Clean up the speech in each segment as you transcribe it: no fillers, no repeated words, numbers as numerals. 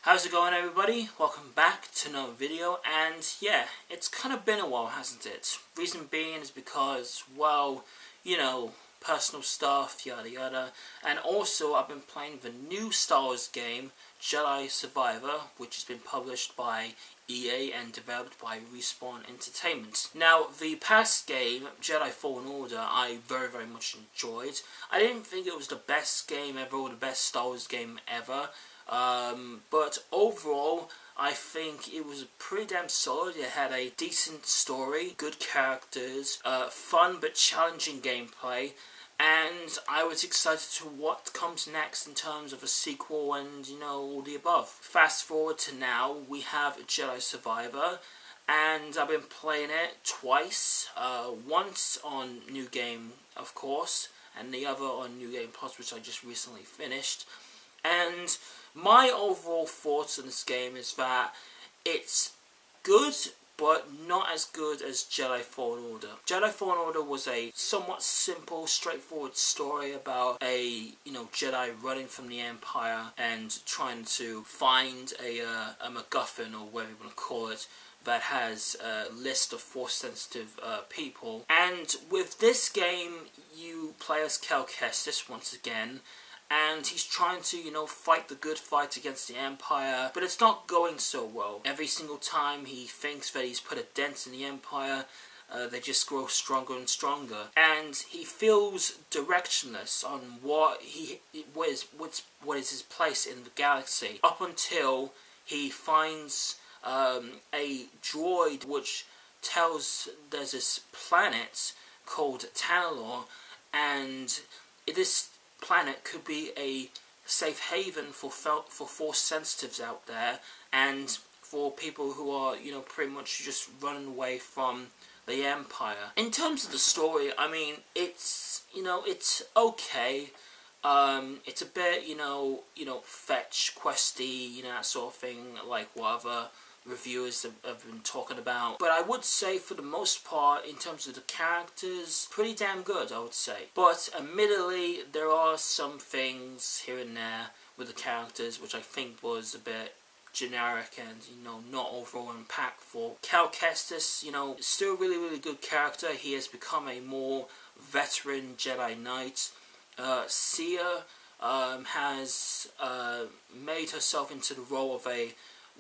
How's it going, everybody? Welcome back to another video, and yeah, it's kind of been a while, hasn't it? Reason being is because, well, you know, personal stuff, yada yada, and also I've been playing the new Star Wars game, Jedi Survivor, which has been published by EA and developed by Respawn Entertainment. Now, the past game, Jedi Fallen Order, I very much enjoyed. I didn't think it was the best game ever or the best Star Wars game ever. But overall, I think it was pretty damn solid. It had a decent story, good characters, fun but challenging gameplay, and I was excited to what comes next in terms of a sequel and, you know, all the above. Fast forward to now, we have Jedi Survivor, and I've been playing it twice. Once on New Game, of course, and the other on New Game Plus, which I just recently finished. And my overall thoughts on this game is that it's good, but not as good as Jedi Fallen Order. Jedi Fallen Order was a somewhat simple, straightforward story about a, Jedi running from the Empire and trying to find a MacGuffin, or whatever you want to call it, that has a list of Force-sensitive people. And with this game, you play as Cal Kestis once again, and he's trying to, fight the good fight against the Empire, but it's not going so well. Every single time he thinks that he's put a dent in the Empire, they just grow stronger and stronger, and he feels directionless on what is his place in the galaxy, up until he finds a droid which tells there's this planet called Tanalorr, and this planet could be a safe haven for Force sensitives out there, and for people who are, pretty much just running away from the Empire. In terms of the story, I mean, it's okay. It's a bit, fetch questy, that sort of thing, like whatever reviewers have been talking about. But I would say, for the most part, in terms of the characters, pretty damn good, I would say. But admittedly, there are some things here and there with the characters which I think was a bit generic and, not overall impactful. Cal Kestis, still a really good character. He has become a more veteran Jedi Knight. Sia has made herself into the role of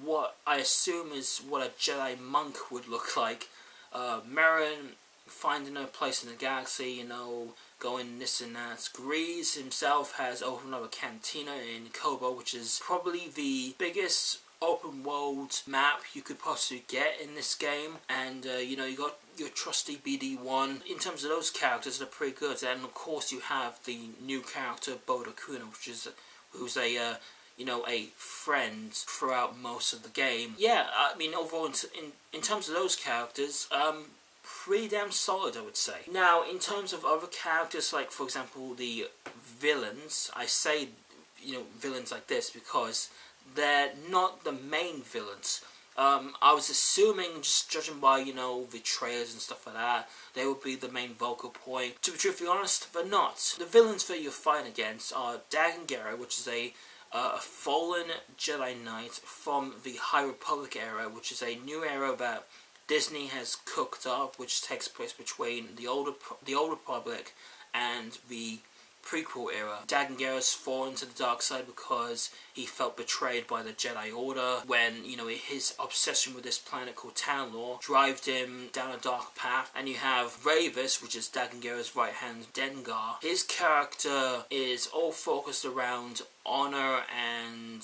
what I assume is what a Jedi monk would look like. Merrin finding her place in the galaxy, going this and that. Grease himself has opened up a cantina in Kobo, which is probably the biggest open world map you could possibly get in this game. And you got your trusty BD1. In terms of those characters, they're pretty good. And of course you have the new character Boda Kuna, who's a friend throughout most of the game. Yeah, I mean, overall, in terms of those characters, pretty damn solid, I would say. Now, in terms of other characters, like, for example, the villains, I say, villains like this because they're not the main villains. I was assuming, just judging by, the trailers and stuff like that, they would be the main vocal point. To be truthfully honest, they're not. The villains that you're fighting against are Dagan Gera, which is a fallen Jedi Knight from the High Republic era, which is a new era that Disney has cooked up, which takes place between the Old Republic and the prequel era. Dagan Gera's fallen to the dark side because he felt betrayed by the Jedi Order when, his obsession with this planet called Tanalorr drives him down a dark path. And you have Ravis, which is Dagan Gera's right hand Dengar. His character is all focused around honor and,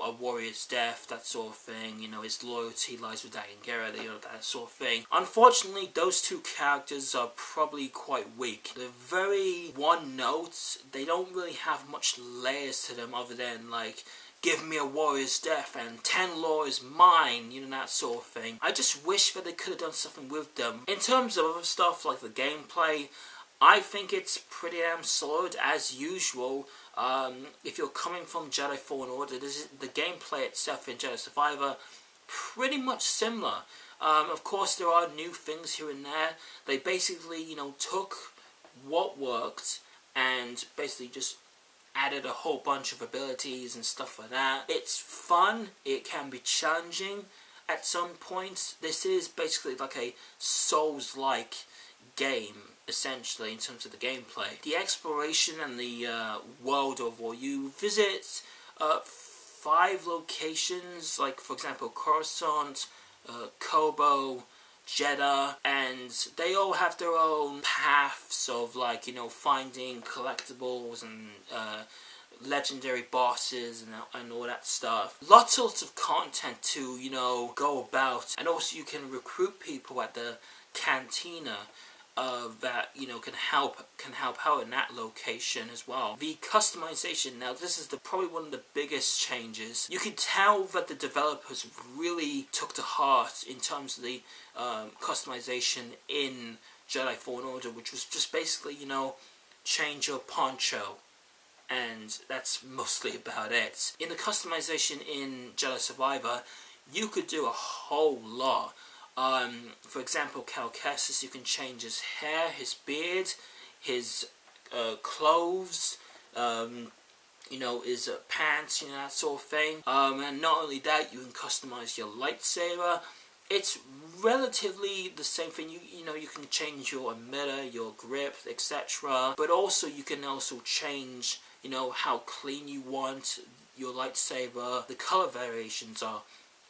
a warrior's death, that sort of thing. His loyalty lies with Dagan Gera, that sort of thing. Unfortunately, those two characters are probably quite weak. They're very one note. They don't really have much layers to them other than, like, give me a warrior's death and Tanalorr is mine, that sort of thing. I just wish that they could have done something with them. In terms of other stuff like the gameplay, I think it's pretty damn solid as usual. If you're coming from Jedi Fallen Order, the gameplay itself in Jedi Survivor, pretty much similar. Of course, there are new things here and there. They basically, took what worked and basically just added a whole bunch of abilities and stuff like that. It's fun, it can be challenging at some points. This is basically like a Souls-like game, essentially, in terms of the gameplay. The exploration and the world overall, you visit 5 locations, like for example Coruscant, Kobo, Jedi, and they all have their own paths of, like, you know, finding collectibles and legendary bosses and all that stuff. Lots of content to, you know, go about, and also you can recruit people at the cantina that, you know, can help out in that location as well. The customization, now this is probably one of the biggest changes. You can tell that the developers really took to heart in terms of the customization in Jedi Fallen Order, which was just basically, you know, change your poncho, and that's mostly about it. In the customization in Jedi Survivor, you could do a whole lot. For example, Cal Kestis, you can change his hair, his beard, his clothes, you know, his pants, you know, that sort of thing. And not only that, you can customize your lightsaber. It's relatively the same thing. You know, you can change your emitter, your grip, etc. But also, you can also change, you know, how clean you want your lightsaber. The color variations are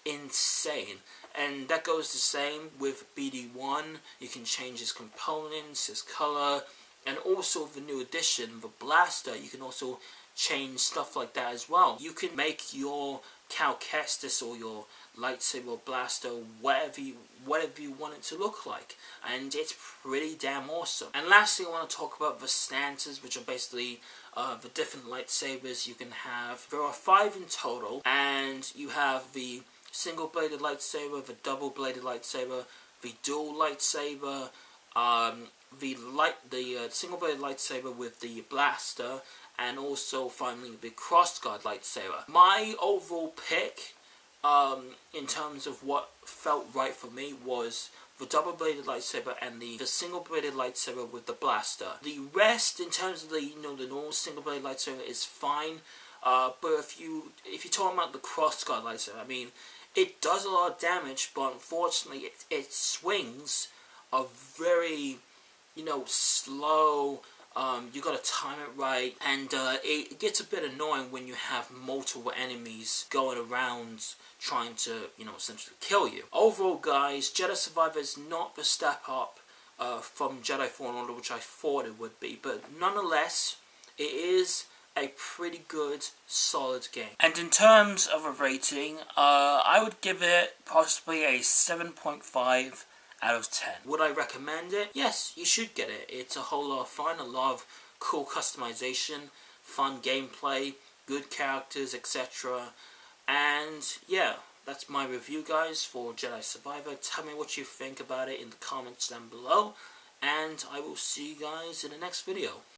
insane, and that goes the same with BD1. You can change his components, his color, and also the new addition, the blaster, you can also change stuff like that as well. You can make your Cal Kestis or your lightsaber blaster whatever you want it to look like, and it's pretty damn awesome. And lastly, I want to talk about the stances, which are basically the different lightsabers you can have. There are 5 in total, and you have the single-bladed lightsaber, the double-bladed lightsaber, the dual lightsaber, the single-bladed lightsaber with the blaster, and also finally the CrossGuard lightsaber. My overall pick, in terms of what felt right for me, was the double-bladed lightsaber and the single-bladed lightsaber with the blaster. The rest, in terms of the, you know, the normal single-bladed lightsaber, is fine. But if you're talking about the CrossGuard lightsaber, I mean, it does a lot of damage, but unfortunately, its swings are very, you know, slow. You gotta time it right, and it gets a bit annoying when you have multiple enemies going around trying to, you know, essentially kill you. Overall, guys, Jedi Survivor is not the step up from Jedi Fallen Order, which I thought it would be, but nonetheless, it is a pretty good, solid game. And in terms of a rating, I would give it possibly a 7.5 out of 10. Would I recommend it? Yes, you should get it. It's a whole lot of fun, a lot of cool customization, fun gameplay, good characters, etc. And yeah, that's my review, guys, for Jedi Survivor. Tell me what you think about it in the comments down below, and I will see you guys in the next video.